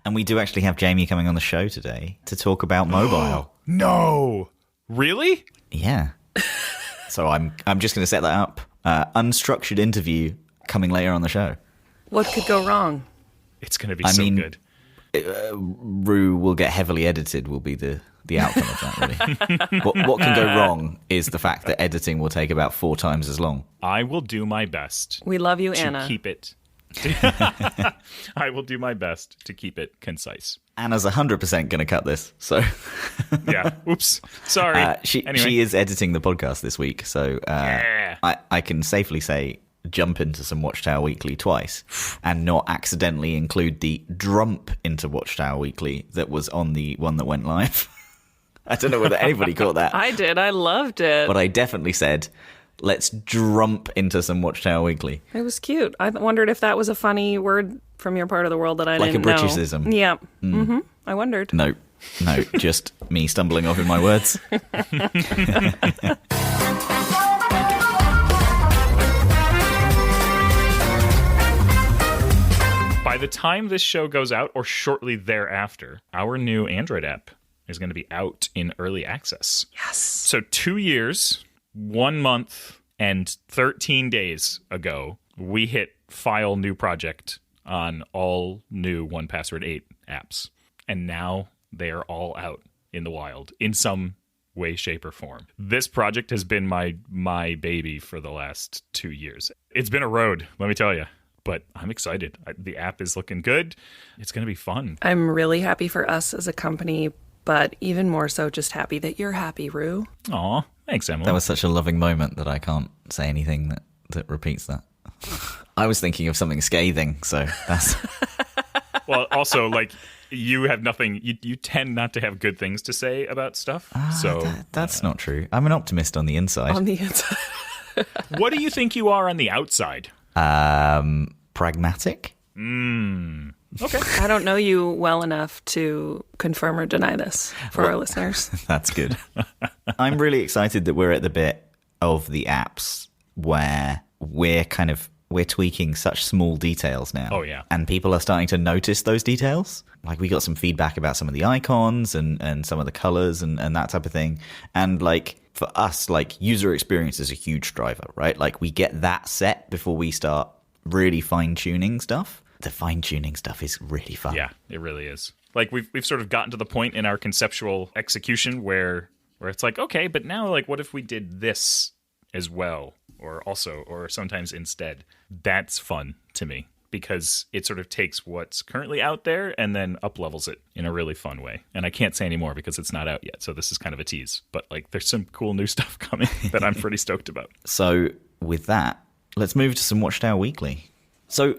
And we do actually have Jamie coming on the show today to talk about mobile. No! Really? Yeah. So I'm just going to set that up. Unstructured interview coming later on the show. What could go wrong? It's going to be so good. Rue will get heavily edited will be the outcome of that, really. What can go wrong is the fact that editing will take about 4 times as long. I will do my best. We love you, to Anna. Keep it. I will do my best to keep it concise. Anna's 100% going to cut this, so... Yeah. Oops. Sorry. She is editing the podcast this week, so Yeah. I can safely say jump into some Watchtower Weekly twice and not accidentally include the drump into Watchtower Weekly that was on the one that went live. I don't know whether anybody caught that. I did. I loved it. But I definitely said, let's drump into some Watchtower Weekly. It was cute. I wondered if that was a funny word from your part of the world that I Like didn't a know. Britishism. Yeah. Mm-hmm. I wondered. No, just me stumbling off in my words. By the time this show goes out, or shortly thereafter, our new Android app is going to be out in early access. Yes. So 2 years, 1 month, and 13 days ago, we hit file new project on all new 1Password 8 apps. And now they are all out in the wild in some way, shape, or form. This project has been my baby for the last 2 years. It's been a road, let me tell you. But I'm excited. The app is looking good. It's going to be fun. I'm really happy for us as a company, but even more so just happy that you're happy, Rue. Aw, thanks, Emily. That was such a loving moment that I can't say anything that repeats that. I was thinking of something scathing, so that's... Well, also, like, you have nothing... You tend not to have good things to say about stuff. That's not true. I'm an optimist on the inside. On the inside. What do you think you are on the outside? Pragmatic? Okay. I don't know you well enough to confirm or deny this for our listeners. That's good. I'm really excited that we're at the bit of the apps where we're tweaking such small details now. Oh, yeah. And people are starting to notice those details. Like, we got some feedback about some of the icons and some of the colors and that type of thing. And, like, for us, like, user experience is a huge driver, right? Like, we get that set before we start really fine-tuning stuff. The fine-tuning stuff is really fun. Yeah, it really is. Like, we've sort of gotten to the point in our conceptual execution where it's like, okay, but now, like, what if we did this as well? Or also, or sometimes instead. That's fun to me because it sort of takes what's currently out there and then up-levels it in a really fun way. And I can't say any more because it's not out yet, so this is kind of a tease. But, like, there's some cool new stuff coming that I'm pretty stoked about. So with that, let's move to some Watchtower Weekly. So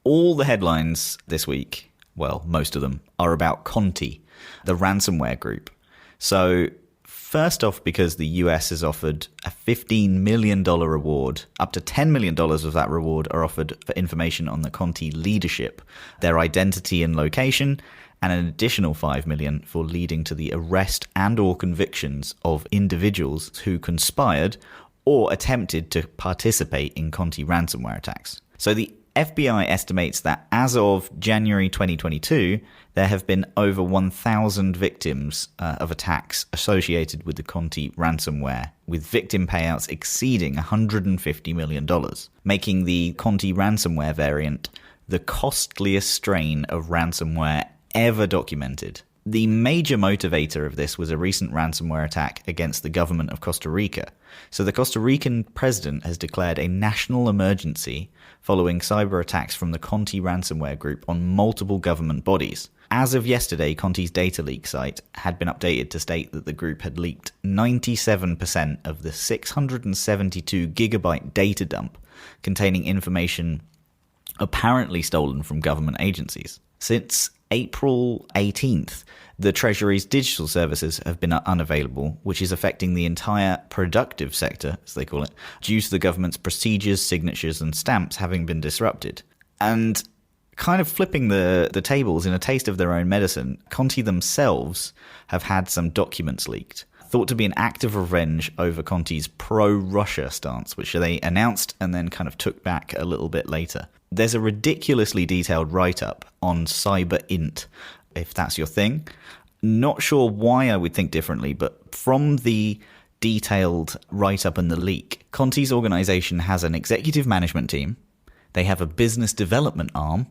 all the headlines this week, well, most of them, are about Conti, the ransomware group. So first off, because the US has offered a $15 million reward, up to $10 million of that reward are offered for information on the Conti leadership, their identity and location, and an additional $5 million for leading to the arrest and or convictions of individuals who conspired or attempted to participate in Conti ransomware attacks. So the FBI estimates that as of January 2022, there have been over 1,000 victims of attacks associated with the Conti ransomware, with victim payouts exceeding $150 million, making the Conti ransomware variant the costliest strain of ransomware ever documented. The major motivator of this was a recent ransomware attack against the government of Costa Rica. So the Costa Rican president has declared a national emergency following cyber attacks from the Conti ransomware group on multiple government bodies. As of yesterday, Conti's data leak site had been updated to state that the group had leaked 97% of the 672 gigabyte data dump containing information apparently stolen from government agencies. Since April 18th, the Treasury's digital services have been unavailable, which is affecting the entire productive sector, as they call it, due to the government's procedures, signatures, and stamps having been disrupted. And kind of flipping the tables in a taste of their own medicine, Conti themselves have had some documents leaked, thought to be an act of revenge over Conti's pro-Russia stance, which they announced and then kind of took back a little bit later. there's a ridiculously detailed write-up on Cyber Int, if that's your thing. Not sure why I would think differently, but from the detailed write-up and the leak, Conti's organization has an executive management team, they have a business development arm,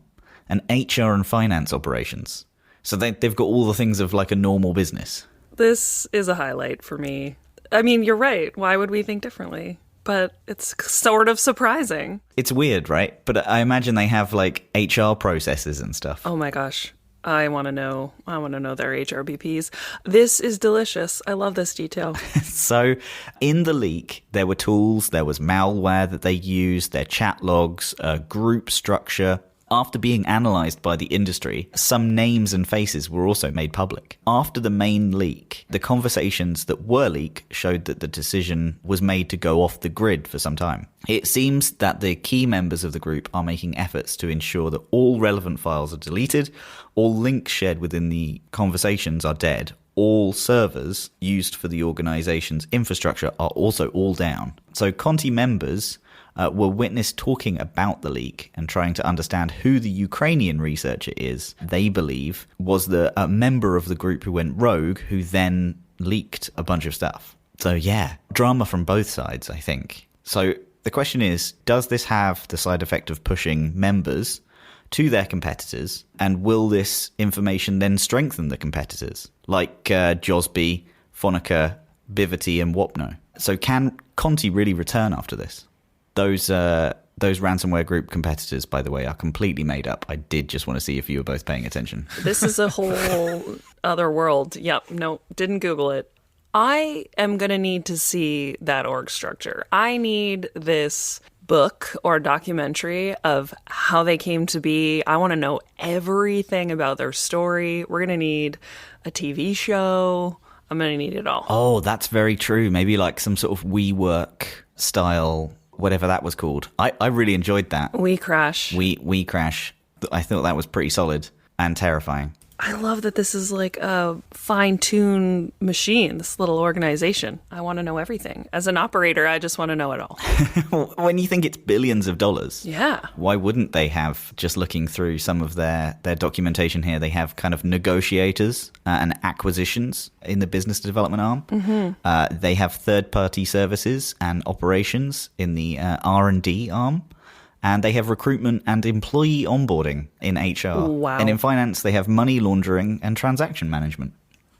and HR and finance operations. So they've got all the things of like a normal business. This is a highlight for me. I mean, you're right. Why would we think differently? But it's sort of surprising. It's weird, right? But I imagine they have like HR processes and stuff. Oh my gosh. I want to know their HRBPs. This is delicious. I love this detail. So in the leak, there were tools, there was malware that they used, their chat logs, group structure. After being analysed by the industry, some names and faces were also made public. After the main leak, the conversations that were leaked showed that the decision was made to go off the grid for some time. It seems that the key members of the group are making efforts to ensure that all relevant files are deleted, all links shared within the conversations are dead, all servers used for the organisation's infrastructure are also all down. So Conti members were witnessed talking about the leak and trying to understand who the Ukrainian researcher is, they believe, was a member of the group who went rogue, who then leaked a bunch of stuff. So yeah, drama from both sides, I think. So the question is, does this have the side effect of pushing members to their competitors, and will this information then strengthen the competitors, like Josby, Fonica, Bivity, and Wapno? So can Conti really return after this? Those ransomware group competitors, by the way, are completely made up. I did just want to see if you were both paying attention. This is a whole other world. Yep, no, didn't Google it. I am going to need to see that org structure. I need this book or documentary of how they came to be. I want to know everything about their story. We're going to need a TV show. I'm going to need it all. Oh, that's very true. Maybe like some sort of WeWork style, whatever that was called. I really enjoyed that. We Crash. We Crash. I thought that was pretty solid and terrifying. I love that this is like a fine-tuned machine, this little organization. I want to know everything. As an operator, I just want to know it all. When you think it's billions of dollars, yeah, why wouldn't they have, just looking through some of their documentation here, they have kind of negotiators and acquisitions in the business development arm. Mm-hmm. They have third-party services and operations in the R&D arm. And they have recruitment and employee onboarding in HR. Wow. And in finance, they have money laundering and transaction management.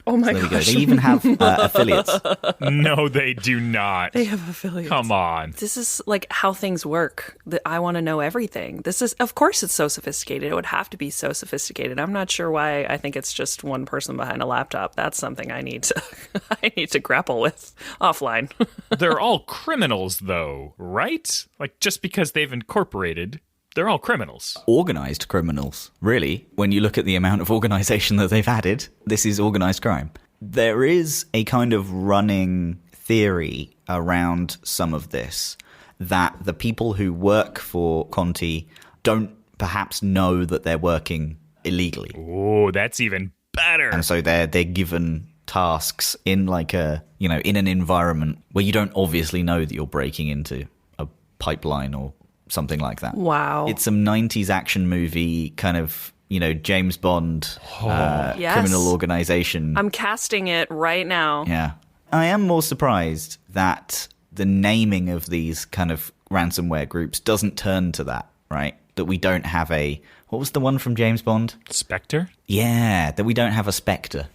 Oh my gosh. gosh. They even have affiliates. No, they do not. They have affiliates. Come on. This is like how things work. I want to know everything. This is, of course, it's so sophisticated. It would have to be so sophisticated. I'm not sure why I think it's just one person behind a laptop. That's something I need to grapple with offline. They're all criminals, though, right? Like, just because they've incorporated, they're all criminals. Organized criminals, really. When you look at the amount of organization that they've added, this is organized crime. There is a kind of running theory around some of this, that the people who work for Conti don't perhaps know that they're working illegally. Oh, that's even better. And so they're given tasks in like in an environment where you don't obviously know that you're breaking into a pipeline or something like that. Wow. It's some 90s action movie kind of, James Bond Yes. criminal organization. I'm casting it right now. Yeah. I am more surprised that the naming of these kind of ransomware groups doesn't turn to that, right? That we don't have what was the one from James Bond? Spectre? Yeah, that we don't have a Spectre.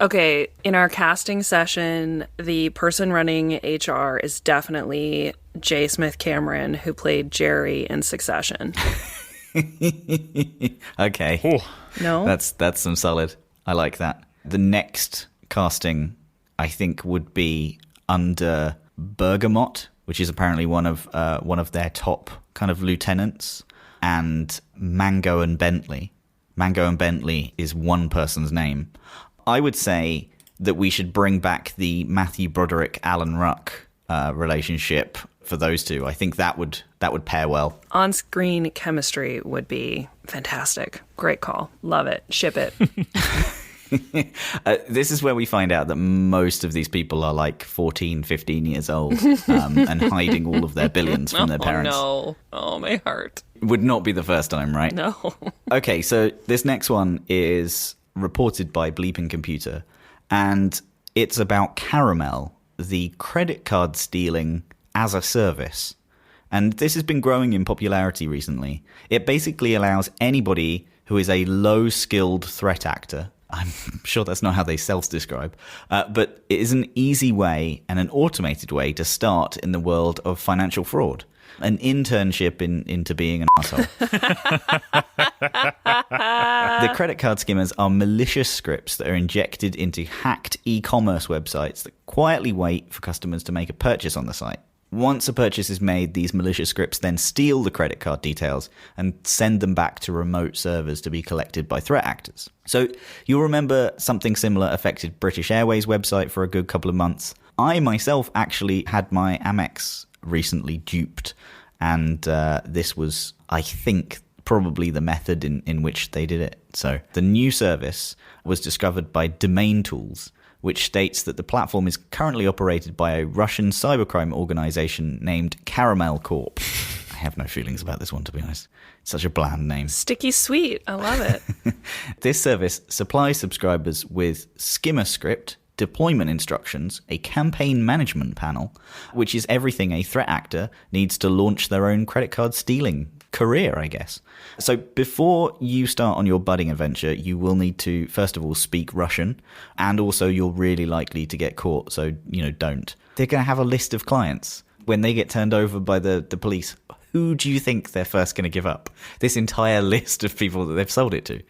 Okay, in our casting session, the person running HR is definitely J. Smith Cameron, who played Jerry in Succession. Okay. Oh. No? That's some solid. I like that. The next casting, I think, would be under Bergamot, which is apparently one of their top kind of lieutenants, and Mango and Bentley. Mango and Bentley is one person's name. I would say that we should bring back the Matthew Broderick, Alan Ruck relationship for those two. I think that would pair well. On-screen chemistry would be fantastic. Great call. Love it. Ship it. This is where we find out that most of these people are like 14, 15 years old and hiding all of their billions from their parents. Oh, no. Oh, my heart. Would not be the first time, right? No. Okay, so this next one is reported by Bleeping Computer, and it's about Caramel, the credit card stealing as a service. And this has been growing in popularity recently. It basically allows anybody who is a low-skilled threat actor, I'm sure that's not how they self-describe, but it is an easy way and an automated way to start in the world of financial fraud. An internship into being an asshole. The credit card skimmers are malicious scripts that are injected into hacked e-commerce websites that quietly wait for customers to make a purchase on the site. Once a purchase is made, these malicious scripts then steal the credit card details and send them back to remote servers to be collected by threat actors. So you'll remember something similar affected British Airways website for a good couple of months. I myself actually had my Amex recently duped, and this was, I think, probably the method in which they did it. So the new service was discovered by Domain Tools, which states that the platform is currently operated by a Russian cybercrime organization named Caramel Corp. I have no feelings about this one, to be honest. It's such a bland name. Sticky sweet. I love it. This service supplies subscribers with skimmer script, deployment instructions, a campaign management panel, which is everything a threat actor needs to launch their own credit card stealing career, I guess. So before you start on your budding adventure, you will need to, first of all, speak Russian, and also you're really likely to get caught, so, don't. They're going to have a list of clients. When they get turned over by the police, who do you think they're first going to give up? This entire list of people that they've sold it to.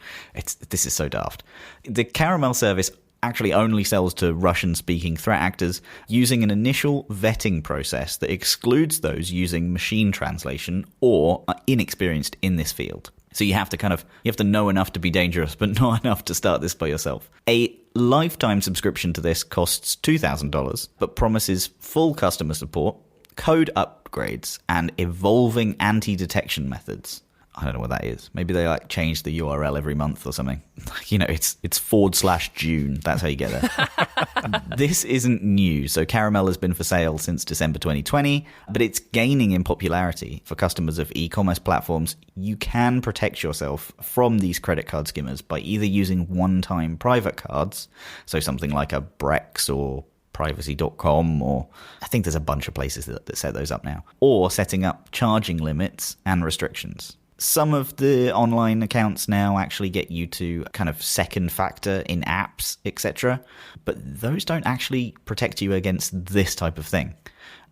This is so daft. The Caramel service actually only sells to Russian-speaking threat actors using an initial vetting process that excludes those using machine translation or are inexperienced in this field. So you have to know enough to be dangerous, but not enough to start this by yourself. A lifetime subscription to this costs $2,000, but promises full customer support, code upgrades, and evolving anti-detection methods. I don't know what that is. Maybe they change the URL every month or something. It's /June. That's how you get there. This isn't new. So Caramel has been for sale since December 2020, but it's gaining in popularity for customers of e-commerce platforms. You can protect yourself from these credit card skimmers by either using one-time private cards, so something like a Brex or privacy.com, or I think there's a bunch of places that set those up now, or setting up charging limits and restrictions. Some of the online accounts now actually get you to kind of second factor in apps, etc. But those don't actually protect you against this type of thing.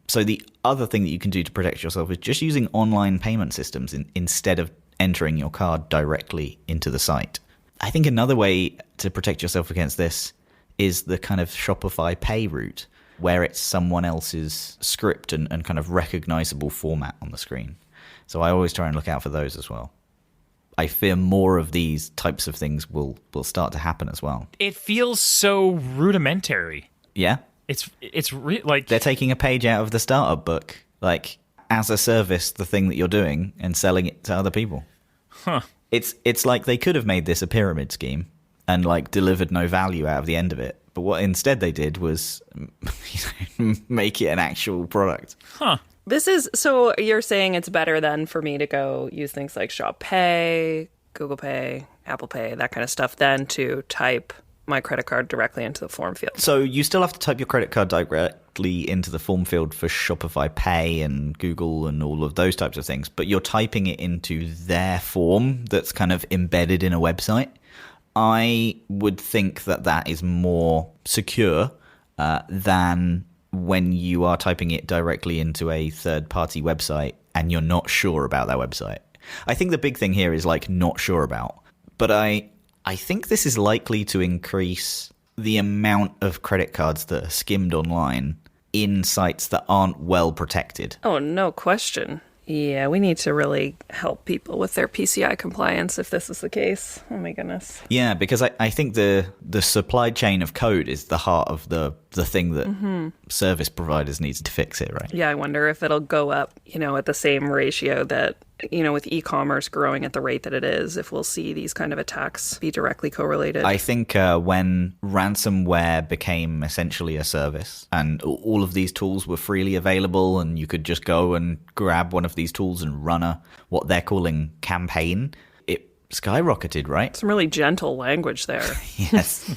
So the other thing that you can do to protect yourself is just using online payment systems instead of entering your card directly into the site. I think another way to protect yourself against this is the kind of Shopify Pay route, where it's someone else's script and kind of recognizable format on the screen. So I always try and look out for those as well. I fear more of these types of things will start to happen as well. It feels so rudimentary. Yeah? It's like they're taking a page out of the startup book, like as a service, the thing that you're doing, and selling it to other people. Huh. It's like they could have made this a pyramid scheme and delivered no value out of the end of it. But what instead they did was make it an actual product. Huh. So you're saying it's better then for me to go use things like Shop Pay, Google Pay, Apple Pay, that kind of stuff, than to type my credit card directly into the form field. So you still have to type your credit card directly into the form field for Shopify Pay and Google and all of those types of things, but you're typing it into their form that's kind of embedded in a website. I would think that is more secure than when you are typing it directly into a third-party website and you're not sure about that website. I think the big thing here is not sure about. But I think this is likely to increase the amount of credit cards that are skimmed online in sites that aren't well protected. Oh, no question. Yeah, we need to really help people with their PCI compliance if this is the case. Oh my goodness. Yeah, because I think the supply chain of code is the heart of the thing that service providers need to fix it, right? Yeah, I wonder if it'll go up, at the same ratio that with e-commerce growing at the rate that it is, if we'll see these kind of attacks be directly correlated. I think when ransomware became essentially a service and all of these tools were freely available and you could just go and grab one of these tools and run what they're calling campaign, it skyrocketed, right? Some really gentle language there. Yes.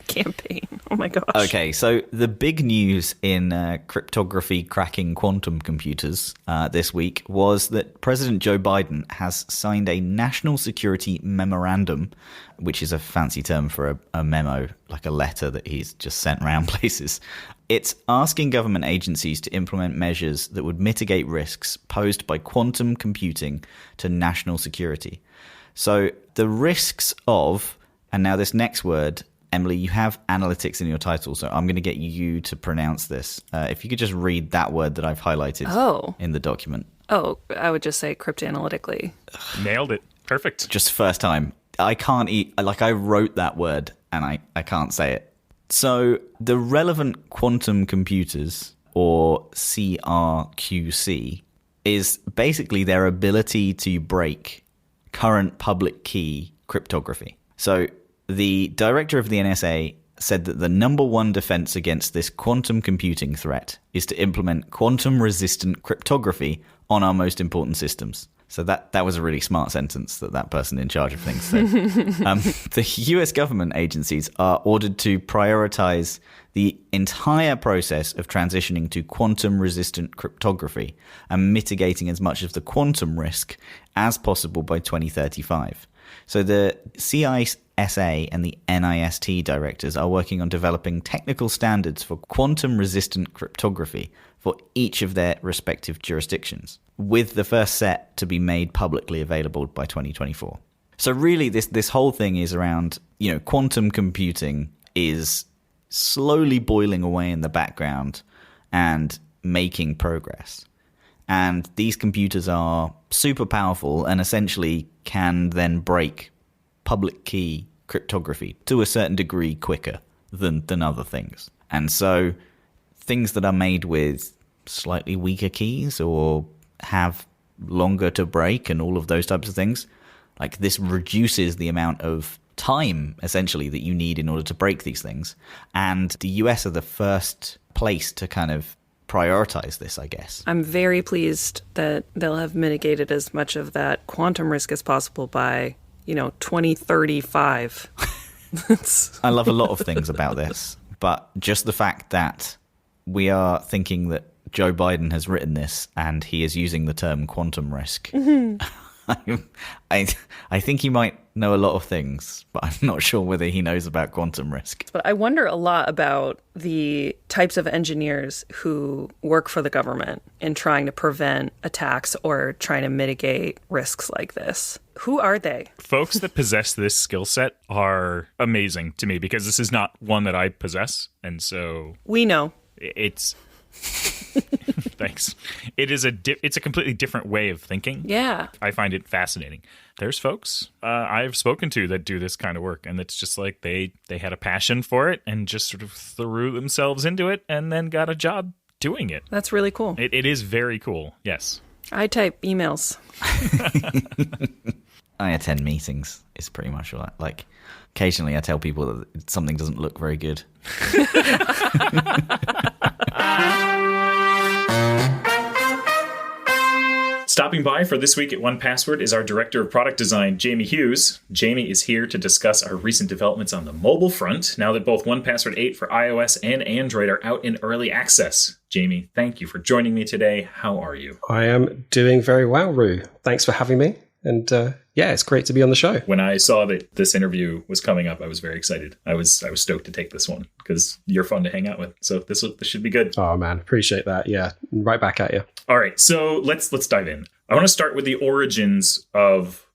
Campaign. Oh my gosh. Okay, so the big news in cryptography cracking quantum computers this week was that President Joe Biden has signed a national security memorandum, which is a fancy term for a memo, like a letter that he's just sent around places. It's asking government agencies to implement measures that would mitigate risks posed by quantum computing to national security. So the risks of, and now this next word, Emily, you have analytics in your title, so I'm going to get you to pronounce this. If you could just read that word that I've highlighted in the document. Oh, I would just say cryptanalytically. Nailed it. Perfect. Just first time. I can't I wrote that word and I can't say it. So the relevant quantum computers, or CRQC, is basically their ability to break current public key cryptography. So the director of the NSA said that the number one defense against this quantum computing threat is to implement quantum-resistant cryptography on our most important systems. So that was a really smart sentence that person in charge of things said. The US government agencies are ordered to prioritize the entire process of transitioning to quantum-resistant cryptography and mitigating as much of the quantum risk as possible by 2035. So the CISA and the NIST directors are working on developing technical standards for quantum-resistant cryptography for each of their respective jurisdictions, with the first set to be made publicly available by 2024. So really, this whole thing is around, quantum computing is slowly boiling away in the background and making progress. And these computers are super powerful and essentially can then break public key cryptography to a certain degree quicker than other things. And so things that are made with slightly weaker keys or have longer to break and all of those types of things, like this reduces the amount of time essentially that you need in order to break these things. And the US are the first place to kind of prioritize this, I guess. I'm very pleased that they'll have mitigated as much of that quantum risk as possible by, 2035. I love a lot of things about this, but just the fact that we are thinking that Joe Biden has written this and he is using the term quantum risk. I think he might know a lot of things, but I'm not sure whether he knows about quantum risk. But I wonder a lot about the types of engineers who work for the government in trying to prevent attacks or trying to mitigate risks like this. Who are they? Folks that possess this skill set are amazing to me because this is not one that I possess. And so we know. It's thanks. It's a completely different way of thinking. Yeah. I find it fascinating. There's folks I've spoken to that do this kind of work, and it's just like they had a passion for it and just sort of threw themselves into it and then got a job doing it. That's really cool. It is very cool. Yes. I type emails. I attend meetings. It's pretty much all that. Like, occasionally I tell people that something doesn't look very good. Stopping by for This Week at 1Password is our Director of Product Design, Jamie Hughes. Jamie is here to discuss our recent developments on the mobile front, now that both 1Password 8 for iOS and Android are out in early access. Jamie, thank you for joining me today. How are you? I am doing very well, Rue. Thanks for having me. And it's great to be on the show. When I saw that this interview was coming up, I was very excited. I was stoked to take this one because you're fun to hang out with. So this should be good. Oh, man. Appreciate that. Yeah. Right back at you. All right. So let's dive in. I want to start with the origins of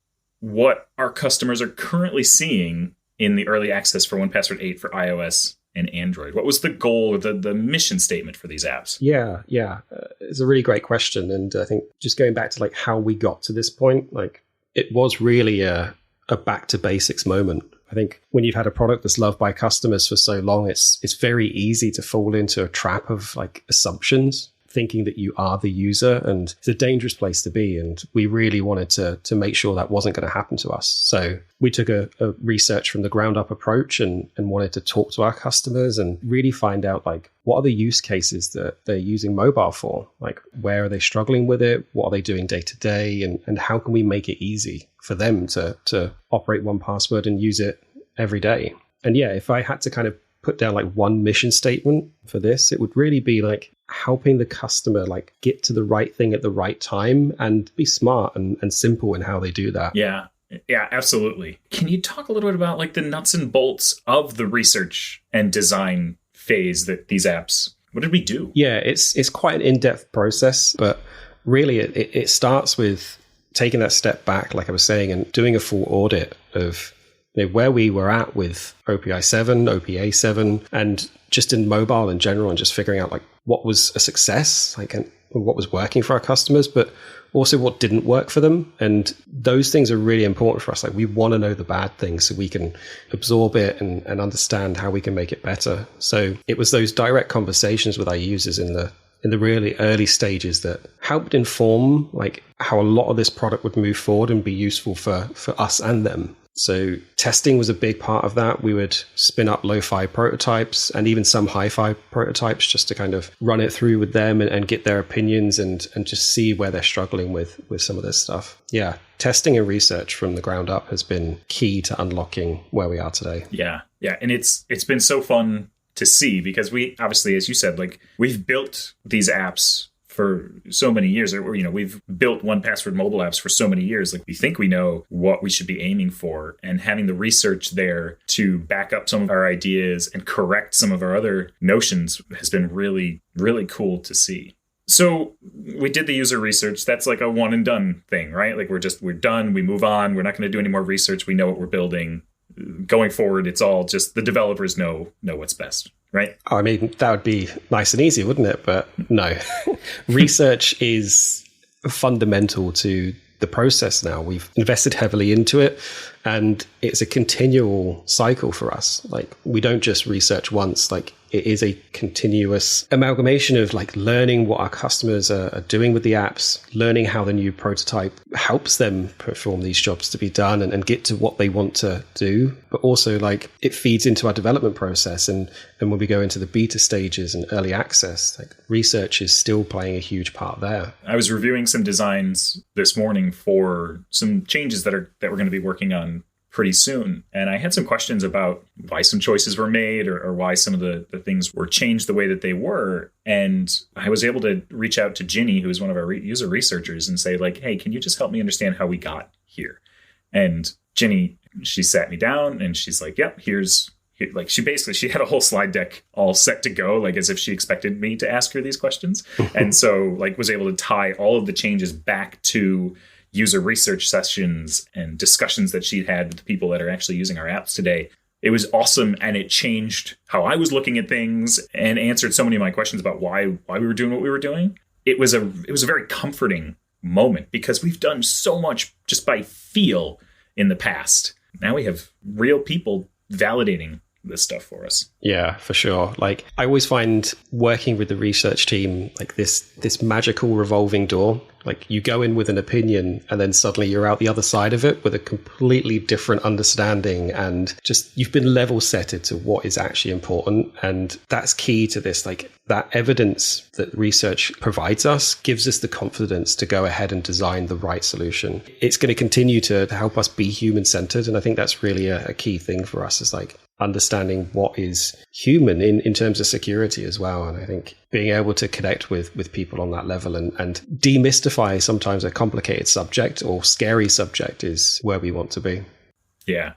what our customers are currently seeing in the early access for 1Password 8 for iOS and Android. What was the goal or the mission statement for these apps? Yeah. It's a really great question. And I think just going back to like how we got to this point, like it was really a back to basics moment. I think when you've had a product that's loved by customers for so long, it's very easy to fall into a trap of like assumptions. thinking that you are the user, and it's a dangerous place to be. And we really wanted to make sure that wasn't going to happen to us. So we took a research from the ground up approach and wanted to talk to our customers and really find out like, what are the use cases that they're using mobile for? Like, where are they struggling with it? What are they doing day to day? And how can we make it easy for them to operate 1Password and use it every day? And yeah, if I had to kind of put down like one mission statement for this, it would really be like helping the customer like get to the right thing at the right time and be smart and simple in how they do that. Yeah, absolutely. Can you talk a little bit about like the nuts and bolts of the research and design phase that these apps, what did we do? Yeah, it's quite an in-depth process, but really it starts with taking that step back, like I was saying, and doing a full audit of where we were at with OPI 7, OPA 7, and just in mobile in general, and just figuring out like what was a success, like and what was working for our customers, but also what didn't work for them. And those things are really important for us. Like we want to know the bad things so we can absorb it and understand how we can make it better. So it was those direct conversations with our users in the really early stages that helped inform like how a lot of this product would move forward and be useful for us and them. So testing was a big part of that. We would spin up lo-fi prototypes and even some hi-fi prototypes just to kind of run it through with them and get their opinions and just see where they're struggling with some of this stuff. Yeah, testing and research from the ground up has been key to unlocking where we are today. Yeah. And it's been so fun to see because we obviously, as you said, like we've built these apps for so many years, or we've built 1Password mobile apps for so many years. Like we think we know what we should be aiming for, and having the research there to back up some of our ideas and correct some of our other notions has been really, really cool to see. So we did the user research. That's like a one and done thing, right? Like we're done. We move on. We're not going to do any more research. We know what we're building. Going forward, it's all just the developers know what's best, right? I mean, that would be nice and easy, wouldn't it? But no, research is fundamental to the process now. We've invested heavily into it, and it's a continual cycle for us. Like we don't just research once, like it is a continuous amalgamation of like learning what our customers are doing with the apps, learning how the new prototype helps them perform these jobs to be done and get to what they want to do. But also like it feeds into our development process. And when we go into the beta stages and early access, like research is still playing a huge part there. I was reviewing some designs this morning for some changes that we're going to be working on pretty soon. And I had some questions about why some choices were made or why some of the things were changed the way that they were. And I was able to reach out to Ginny, who is one of our user researchers, and say like, hey, can you just help me understand how we got here? And Ginny, she sat me down and she's like, yep, like she had a whole slide deck all set to go, like as if she expected me to ask her these questions. And so like was able to tie all of the changes back to user research sessions and discussions that she had with the people that are actually using our apps today. It was awesome, and it changed how I was looking at things and answered so many of my questions about why we were doing what we were doing. It was a very comforting moment because we've done so much just by feel in the past. Now we have real people validating this stuff for us. Yeah, for sure. Like I always find working with the research team like this magical revolving door. Like you go in with an opinion and then suddenly you're out the other side of it with a completely different understanding, and just you've been level setted to what is actually important. And that's key to this. Like that evidence that research provides us gives us the confidence to go ahead and design the right solution. It's going to continue to help us be human centered. And I think that's really a key thing for us, is like understanding what is human in terms of security as well. And I think being able to connect with people on that level and demystify sometimes a complicated subject or scary subject is where we want to be. Yeah.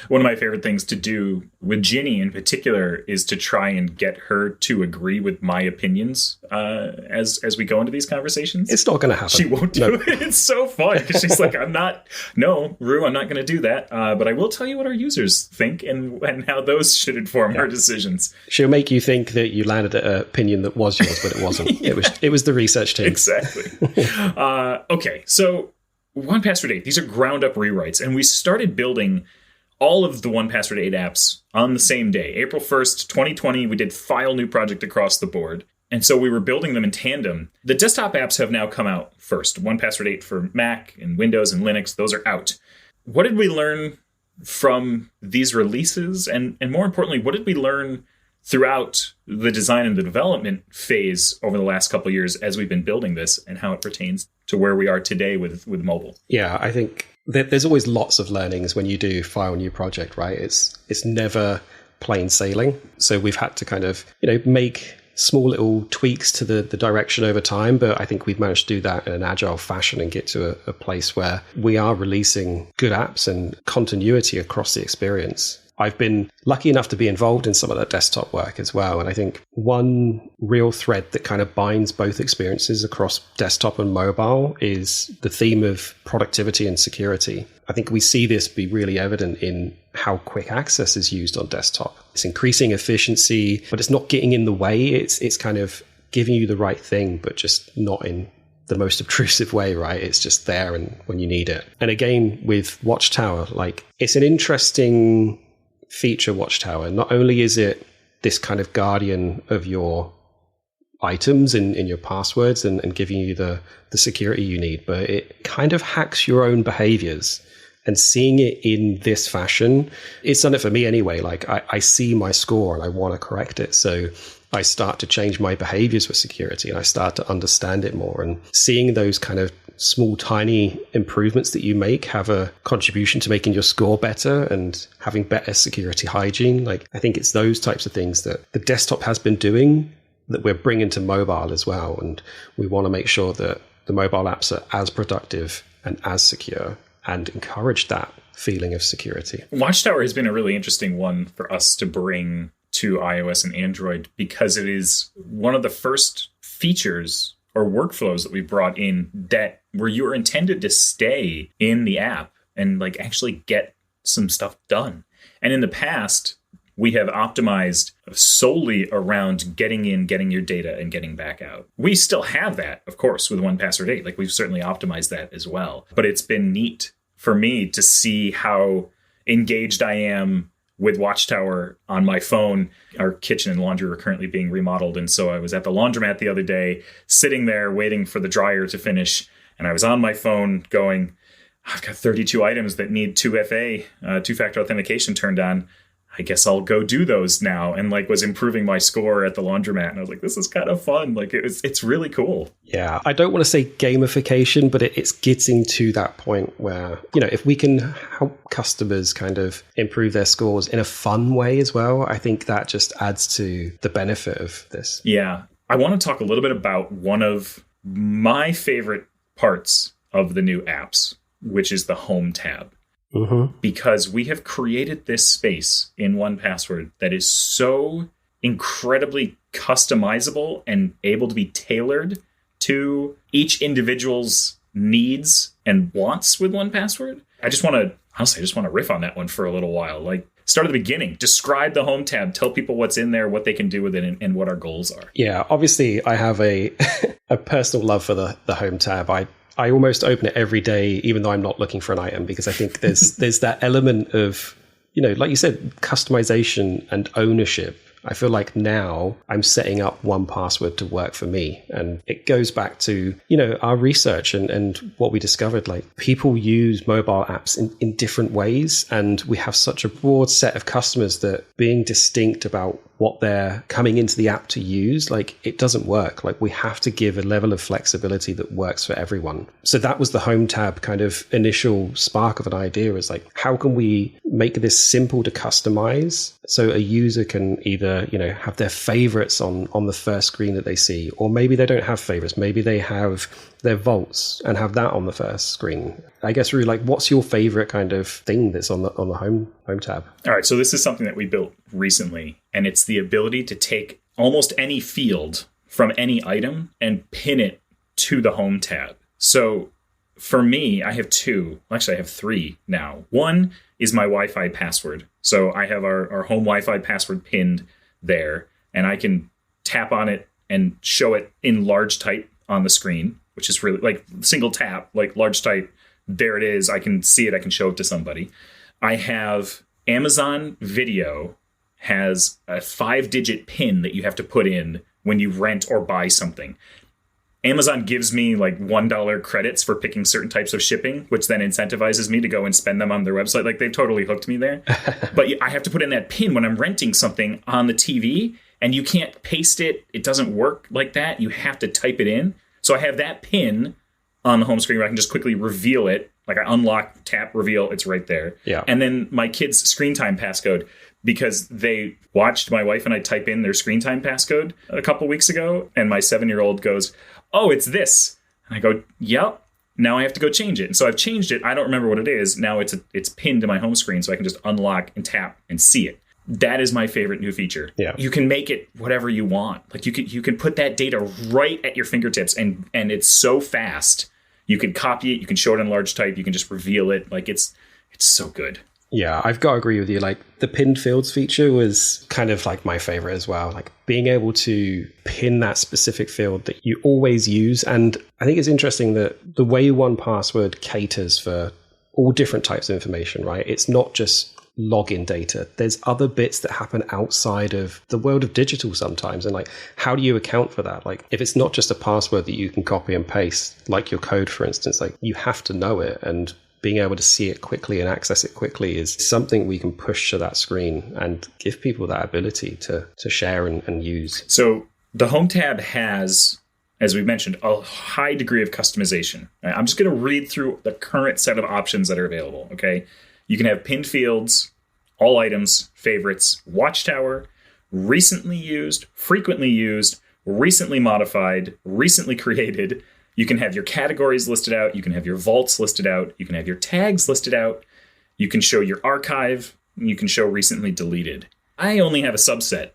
One of my favorite things to do with Ginny in particular is to try and get her to agree with my opinions as we go into these conversations. It's not going to happen. She won't do it. It's so fun because she's like, Rue, I'm not going to do that. But I will tell you what our users think and how those should inform our decisions. She'll make you think that you landed at an opinion that was yours, but it wasn't. It was the research team. Exactly. Okay, so 1Password 8, these are ground up rewrites, and we started building all of the 1Password 8 apps on the same day. April 1st, 2020, we did file new project across the board. And so we were building them in tandem. The desktop apps have now come out first. 1Password 8 for Mac and Windows and Linux, those are out. What did we learn from these releases? And more importantly, what did we learn throughout the design and the development phase over the last couple of years as we've been building this, and how it pertains to where we are today with mobile? Yeah, I think there's always lots of learnings when you do file a new project, right? It's never plain sailing. So we've had to kind of, make small little tweaks to the direction over time, but I think we've managed to do that in an agile fashion and get to a place where we are releasing good apps and continuity across the experience. I've been lucky enough to be involved in some of that desktop work as well. And I think one real thread that kind of binds both experiences across desktop and mobile is the theme of productivity and security. I think we see this be really evident in how quick access is used on desktop. It's increasing efficiency, but it's not getting in the way. It's kind of giving you the right thing, but just not in the most obtrusive way, right? It's just there and when you need it. And again, with Watchtower, it's an interesting feature, Watchtower. Not only is it this kind of guardian of your items in your passwords and giving you the security you need, but it kind of hacks your own behaviors. And seeing it in this fashion, it's done it for me anyway. I see my score and I want to correct it. So I start to change my behaviors with security and I start to understand it more. And seeing those kind of small, tiny improvements that you make have a contribution to making your score better and having better security hygiene. I think it's those types of things that the desktop has been doing that we're bringing to mobile as well. And we want to make sure that the mobile apps are as productive and as secure and encourage that feeling of security. Watchtower has been a really interesting one for us to bring to iOS and Android because it is one of the first features or workflows that we brought in that where you are intended to stay in the app and actually get some stuff done. And in the past, we have optimized solely around getting in, getting your data, and getting back out. We still have that, of course, with 1Password 8. We've certainly optimized that as well. But it's been neat for me to see how engaged I am with Watchtower on my phone. Our kitchen and laundry are currently being remodeled. And so I was at the laundromat the other day, sitting there waiting for the dryer to finish. And I was on my phone going, I've got 32 items that need 2FA, two-factor authentication turned on. I guess I'll go do those now. And was improving my score at the laundromat. And I was like, this is kind of fun. It's really cool. Yeah. I don't want to say gamification, but it's getting to that point where, if we can help customers kind of improve their scores in a fun way as well, I think that just adds to the benefit of this. Yeah. I want to talk a little bit about one of my favorite parts of the new apps, which is the Home tab. Mm-hmm. Because we have created this space in 1Password that is so incredibly customizable and able to be tailored to each individual's needs and wants with 1Password. I just want to riff on that one for a little while. Start at the beginning, describe the Home tab, tell people what's in there, what they can do with it, and what our goals are. Yeah, obviously I have a personal love for the Home tab. I almost open it every day, even though I'm not looking for an item, because I think there's that element of, like you said, customization and ownership. I feel like now I'm setting up 1Password to work for me. And it goes back to, our research and what we discovered. People use mobile apps in different ways. And we have such a broad set of customers that being distinct about what they're coming into the app to use, it doesn't work. We have to give a level of flexibility that works for everyone. So that was the Home tab kind of initial spark of an idea, is how can we make this simple to customize so a user can either, have their favorites on the first screen that they see, or maybe they don't have favorites. Maybe they have their vaults and have that on the first screen. I guess really what's your favorite kind of thing that's on the home tab? All right, so this is something that we built recently, and it's the ability to take almost any field from any item and pin it to the Home tab. So for me, I have two. Actually, I have three now. One is my Wi-Fi password. So I have our home Wi-Fi password pinned there, and I can tap on it and show it in large type on the screen, which is really single tap, large type. There it is. I can see it. I can show it to somebody. I have Amazon Video has a 5-digit PIN that you have to put in when you rent or buy something. Amazon gives me like $1 credits for picking certain types of shipping, which then incentivizes me to go and spend them on their website. Like, they've totally hooked me there. But I have to put in that pin when I'm renting something on the TV, and you can't paste it. It doesn't work like that. You have to type it in. So I have that pin on the home screen where I can just quickly reveal it. Like, I unlock, tap, reveal, it's right there. Yeah. And then my kids' screen time passcode, because they watched my wife and I type in their screen time passcode a couple weeks ago, and my 7-year-old goes, "Oh, it's this." And I go, "Yep." Now I have to go change it. And so I've changed it. I don't remember what it is. Now it's pinned to my home screen, so I can just unlock and tap and see it. That is my favorite new feature. Yeah. You can make it whatever you want. Like, you can put that data right at your fingertips, and it's so fast. You can copy it, you can show it in large type, you can just reveal it. Like, it's so good. Yeah, I've got to agree with you. Like, the pinned fields feature was kind of like my favorite as well. Like, being able to pin that specific field that you always use. And I think it's interesting that the way 1Password caters for all different types of information, right? It's not just login data. There's other bits that happen outside of the world of digital sometimes. And like, how do you account for that? Like, if it's not just a password that you can copy and paste, like your code, for instance, like, you have to know it, and being able to see it quickly and access it quickly is something we can push to that screen and give people that ability to share and use. So the Home tab has, as we mentioned, a high degree of customization. I'm just going to read through the current set of options that are available, okay? You can have pinned fields, all items, favorites, Watchtower, recently used, frequently used, recently modified, recently created. You can have your categories listed out. You can have your vaults listed out. You can have your tags listed out. You can show your archive. And you can show recently deleted. I only have a subset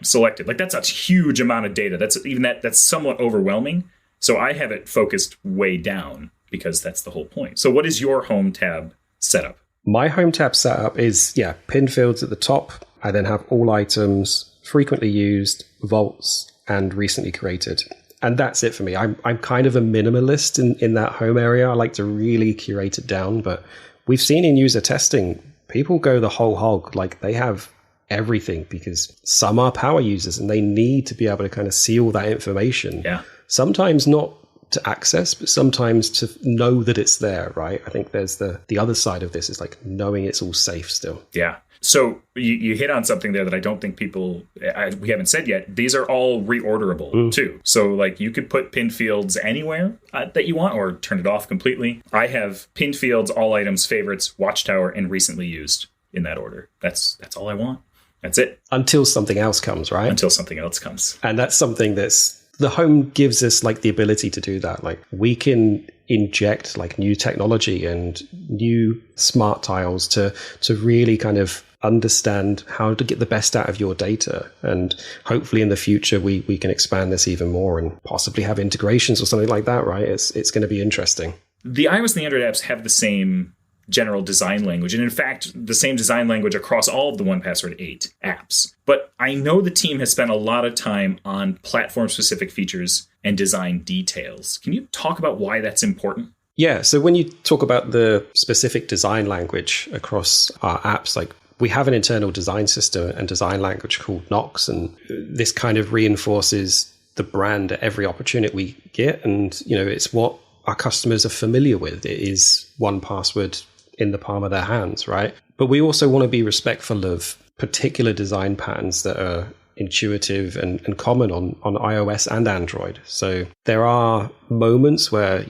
selected. Like, that's a huge amount of data. That's somewhat overwhelming. So I have it focused way down, because that's the whole point. So what is your Home tab setup? My Home tab setup is, pinned fields at the top. I then have all items, frequently used, vaults, and recently created. And that's it for me. I'm kind of a minimalist in that home area. I like to really curate it down. But we've seen in user testing, people go the whole hog. Like, they have everything, because some are power users and they need to be able to kind of see all that information. Yeah. Sometimes not to access, but sometimes to know that it's there, right? I think there's the other side of this is like knowing it's all safe still. Yeah. So you hit on something there that I don't think we haven't said yet. These are all reorderable too. So like, you could put pinned fields anywhere that you want, or turn it off completely. I have pinned fields, all items, favorites, Watchtower, and recently used in that order. That's all I want. That's it. Until something else comes, right? Until something else comes. And that's something the Home gives us like the ability to do that. Like, we can inject like new technology and new smart tiles to really kind of understand how to get the best out of your data. And hopefully in the future, we can expand this even more and possibly have integrations or something like that, right? It's going to be interesting. The iOS and the Android apps have the same general design language, and in fact, the same design language across all of the 1Password 8 apps. But I know the team has spent a lot of time on platform-specific features and design details. Can you talk about why that's important? Yeah, so when you talk about the specific design language across our apps, like, we have an internal design system and design language called Knox, and this kind of reinforces the brand at every opportunity we get. And, it's what our customers are familiar with. It is 1Password in the palm of their hands, right? But we also want to be respectful of particular design patterns that are intuitive and common on iOS and Android. So there are moments where,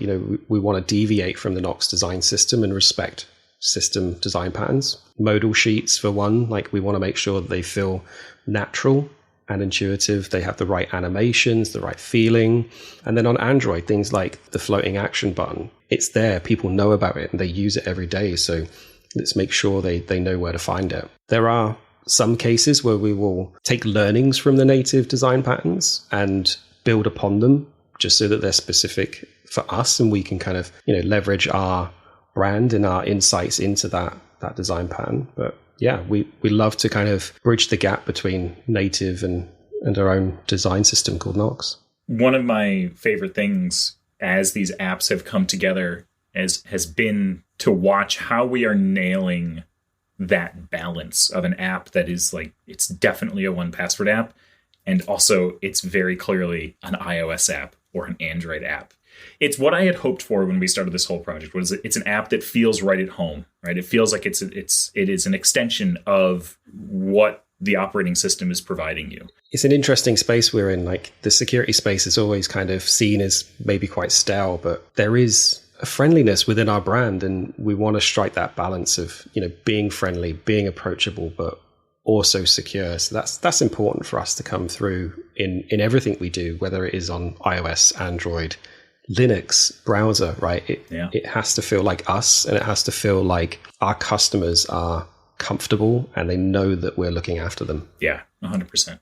we want to deviate from the Knox design system and respect system design patterns. Modal sheets, for one, like, we want to make sure that they feel natural and intuitive. They have the right animations, the right feeling. And then on Android, things like the floating action button, it's there. People know about it and they use it every day. So let's make sure they know where to find it. There are some cases where we will take learnings from the native design patterns and build upon them, just so that they're specific for us and we can kind of, leverage our brand and our insights into that design pattern. But yeah, we love to kind of bridge the gap between native and our own design system called Knox. One of my favorite things as these apps have come together has been to watch how we are nailing that balance of an app that is like, it's definitely a 1Password app, And also, it's very clearly an iOS app or an Android app. It's what I had hoped for when we started this whole project. Was it's an app that feels right at home, right? It feels like it is an extension of what the operating system is providing you. It's an interesting space we're in. Like, the security space is always kind of seen as maybe quite stale, but there is a friendliness within our brand, and we want to strike that balance of, being friendly, being approachable, but also secure. So that's important for us to come through in everything we do, whether it is on iOS, Android, Linux, browser, right? It has to feel like us, and it has to feel like our customers are comfortable and they know that we're looking after them. Yeah, 100%.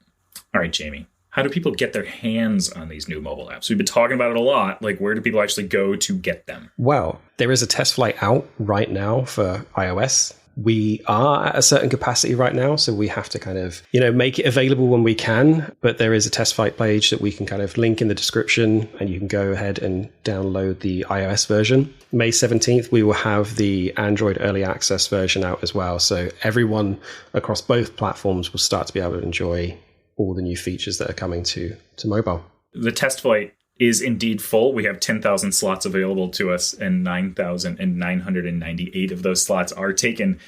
All right, Jamie, how do people get their hands on these new mobile apps? We've been talking about it a lot. Like, where do people actually go to get them? Well, there is a test flight out right now for iOS. We are at a certain capacity right now, so we have to kind of, make it available when we can. But there is a test flight page that we can kind of link in the description, and you can go ahead and download the iOS version. May 17th, we will have the Android early access version out as well. So everyone across both platforms will start to be able to enjoy all the new features that are coming to mobile. The test flight is indeed full. We have 10,000 slots available to us, and 9,998 of those slots are taken.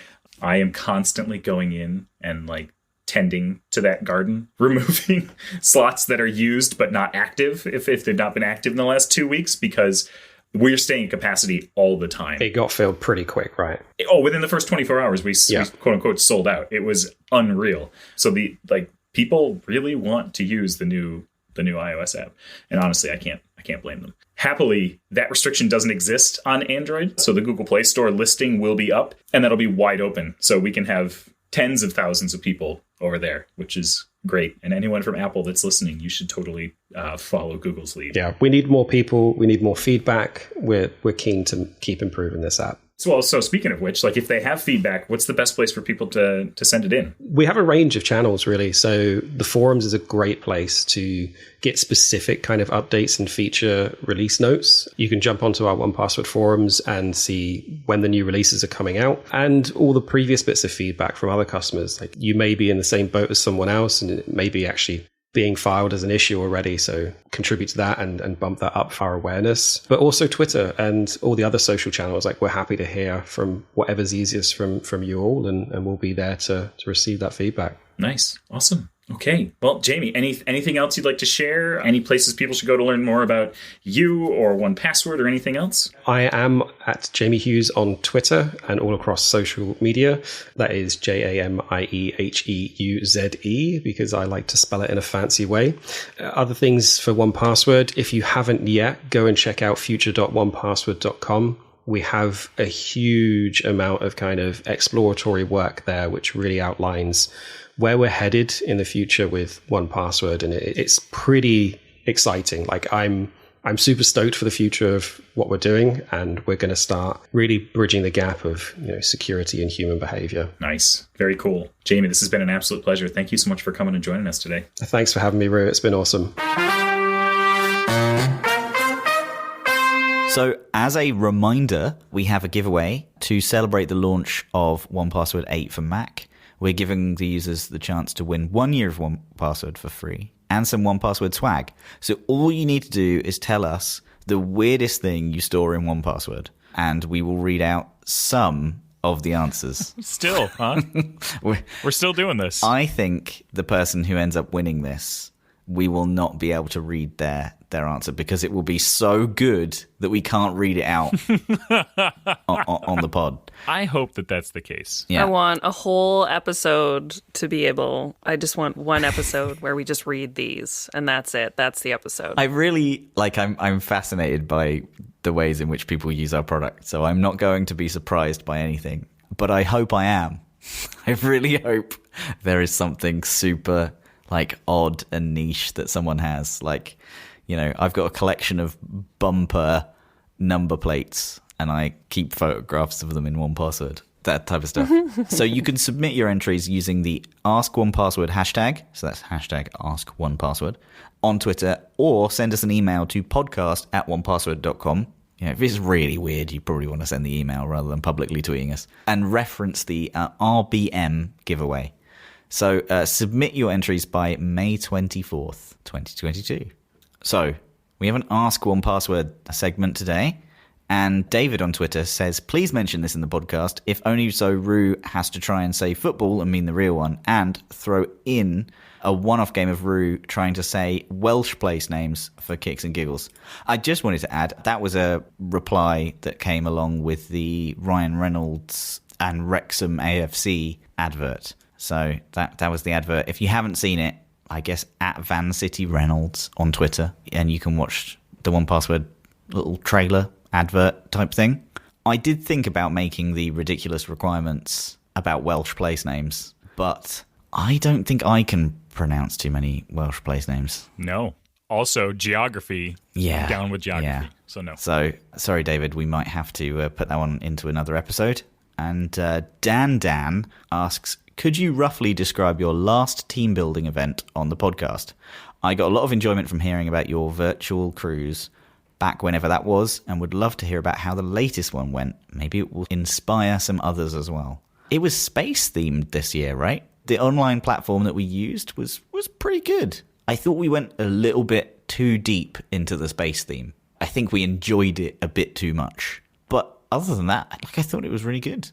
I am constantly going in and tending to that garden, removing slots that are used but not active if they've not been active in the last 2 weeks, because we're staying at capacity all the time. It got filled pretty quick, right? Oh, within the first 24 hours, we quote unquote sold out. It was unreal. So people really want to use the new iOS app. And honestly, I can't blame them. Happily, that restriction doesn't exist on Android. So the Google Play Store listing will be up, and that'll be wide open. So we can have tens of thousands of people over there, which is great. And anyone from Apple that's listening, you should totally follow Google's lead. Yeah, we need more people. We need more feedback. We're keen to keep improving this app. So speaking of which, if they have feedback, what's the best place for people to send it in? We have a range of channels, really. So the forums is a great place to get specific kind of updates and feature release notes. You can jump onto our 1Password forums and see when the new releases are coming out, and all the previous bits of feedback from other customers. You may be in the same boat as someone else, and it may be actually being filed as an issue already. So contribute to that and bump that up for our awareness. But also Twitter and all the other social channels. We're happy to hear from whatever's easiest from you all, and we'll be there to receive that feedback. Nice. Awesome. Okay. Well, Jamie, anything else you'd like to share? Any places people should go to learn more about you or 1Password or anything else? I am at Jamie Hughes on Twitter and all across social media. That is JamieHeuze, because I like to spell it in a fancy way. Other things for 1Password, if you haven't yet, go and check out future.1password.com. We have a huge amount of kind of exploratory work there, which really outlines where we're headed in the future with 1Password, and it's pretty exciting. I'm super stoked for the future of what we're doing, and we're going to start really bridging the gap of security and human behavior. Nice, very cool, Jamie. This has been an absolute pleasure. Thank you so much for coming and joining us today. Thanks for having me, Rue. It's been awesome. So, as a reminder, we have a giveaway to celebrate the launch of 1Password 8 for Mac. We're giving the users the chance to win 1 year of 1Password for free and some 1Password swag. So all you need to do is tell us the weirdest thing you store in 1Password, and we will read out some of the answers. Still, huh? We're still doing this. I think the person who ends up winning this, we will not be able to read their answer because it will be so good that we can't read it out on the pod. I hope that that's the case. Yeah. I want a whole episode to be able... I just want one episode where we just read these, and that's it. That's the episode. I really... I'm fascinated by the ways in which people use our product, so I'm not going to be surprised by anything. But I hope I am. I really hope there is something super... odd and niche that someone has. I've got a collection of bumper number plates and I keep photographs of them in 1Password, that type of stuff. So you can submit your entries using the Ask 1Password hashtag. So that's hashtag Ask 1Password on Twitter, or send us an email to podcast@1password.com. If it's really weird, you probably want to send the email rather than publicly tweeting us, and reference the RBM giveaway. So submit your entries by May 24th, 2022. So we have an Ask One Password segment today. And David on Twitter says, please mention this in the podcast, if only so Rue has to try and say football and mean the real one, and throw in a one-off game of Rue trying to say Welsh place names for kicks and giggles. I just wanted to add, that was a reply that came along with the Ryan Reynolds and Wrexham AFC advert. So that was the advert. If you haven't seen it, I guess at Van City Reynolds on Twitter, and you can watch the One Password little trailer advert type thing. I did think about making the ridiculous requirements about Welsh place names, but I don't think I can pronounce too many Welsh place names. No. Also, geography. Yeah. Down with geography. Yeah. So no. So, sorry, David, we might have to put that one into another episode. And Dan asks, could you roughly describe your last team building event on the podcast? I got a lot of enjoyment from hearing about your virtual cruise back whenever that was, and would love to hear about how the latest one went. Maybe it will inspire some others as well. It was space themed this year, right? The online platform that we used was pretty good. I thought we went a little bit too deep into the space theme. I think we enjoyed it a bit too much. But other than that, I thought it was really good.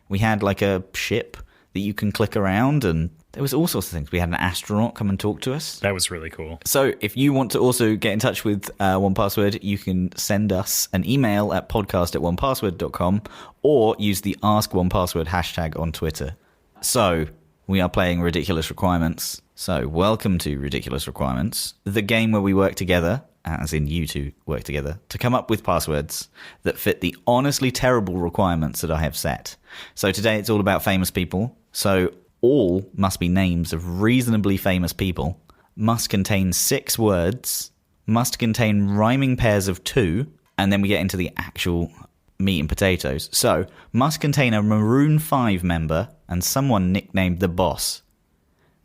We had like a ship that you can click around, and there was all sorts of things. We had an astronaut come and talk to us. That was really cool. So if you want to also get in touch with 1Password, you can send us an email at podcast@onepassword.com or use the Ask 1Password hashtag on Twitter. So we are playing Ridiculous Requirements. So welcome to Ridiculous Requirements, the game where we work together, as in you two work together, to come up with passwords that fit the honestly terrible requirements that I have set. So today it's all about famous people. So all must be names of reasonably famous people, must contain 6 words, must contain rhyming pairs of 2, and then we get into the actual meat and potatoes. So, must contain a Maroon 5 member and someone nicknamed The Boss.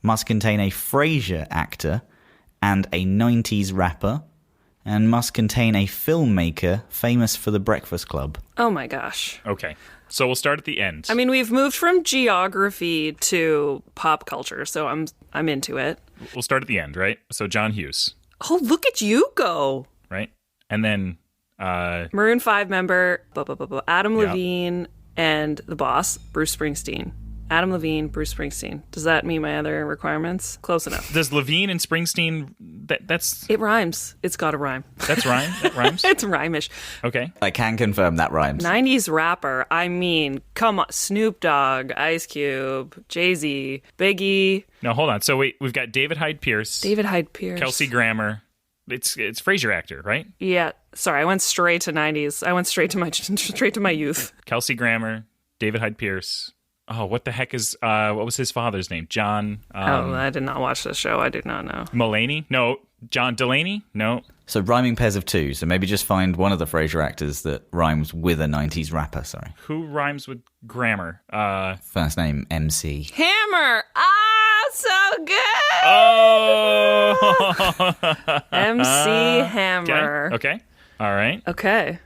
Must contain a Frasier actor and a 90s rapper. And must contain a filmmaker famous for The Breakfast Club. Oh my gosh. Okay. So we'll start at the end. I mean, we've moved from geography to pop culture, so I'm into it. We'll start at the end, right? So John Hughes, Oh, look at you go. right? And then Maroon 5 member, Adam Yeah. Levine, and the boss, Bruce Springsteen. Adam Levine, Bruce Springsteen. Does that meet my other requirements? Close enough. does Levine and Springsteen, that's It rhymes. It's got to rhyme. rhyme? That rhymes? It's rhymish. Okay. I can confirm that rhymes. 90s rapper. I mean, come on. Snoop Dogg, Ice Cube, Jay-Z, Biggie, Now hold on. So we've got David Hyde Pierce, David Hyde Pierce. Kelsey Grammer. It's Frasier actor, right? Yeah. Sorry, I went straight to 90s. I went straight to my youth. Kelsey Grammer, David Hyde Pierce. Oh, what the heck is what was his father's name? John I did not watch this show. I do not know. Mulaney? No. John Delaney? No. So rhyming pairs of 2. So maybe just find one of the Frasier actors that rhymes with a 90s rapper, sorry. Who rhymes with grammar? First name, MC. Hammer. Ah, so good. Oh. MC Hammer. Okay. All right. Okay.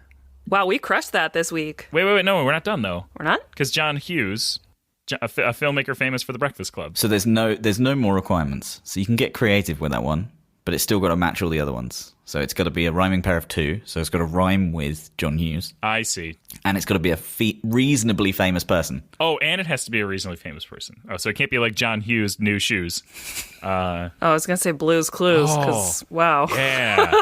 Wow, we crushed that this week. Wait. No, we're not done though. We're not? Because John Hughes, a filmmaker famous for The Breakfast Club. So there's no more requirements. So you can get creative with that one, but it's still got to match all the other ones. So it's got to be a rhyming pair of 2. So it's got to rhyme with John Hughes. I see. And it's got to be a reasonably famous person. Oh, and it has to be a reasonably famous person. Oh, so it can't be like John Hughes' new shoes. Oh, I was going to say Blue's Clues, because, wow. Yeah.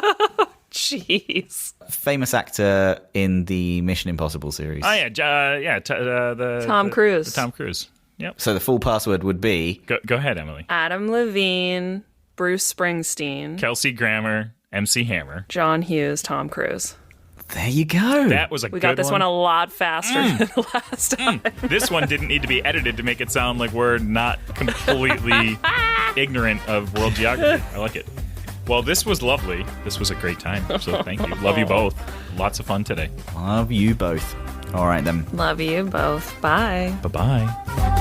Jeez. Famous actor in the Mission Impossible series. Oh, yeah. Tom Cruise. Tom Cruise. Yep. So the full password would be... Go ahead, Emily. Adam Levine, Bruce Springsteen, Kelsey Grammer, MC Hammer. John Hughes, Tom Cruise. There you go. That was a good one. We got this one a lot faster than the last time. This one didn't need to be edited to make it sound like we're not completely ignorant of world geography. I like it. Well, this was lovely. This was a great time. So thank you. Love you both. Lots of fun today. Love you both. All right, then. Love you both. Bye. Bye-bye.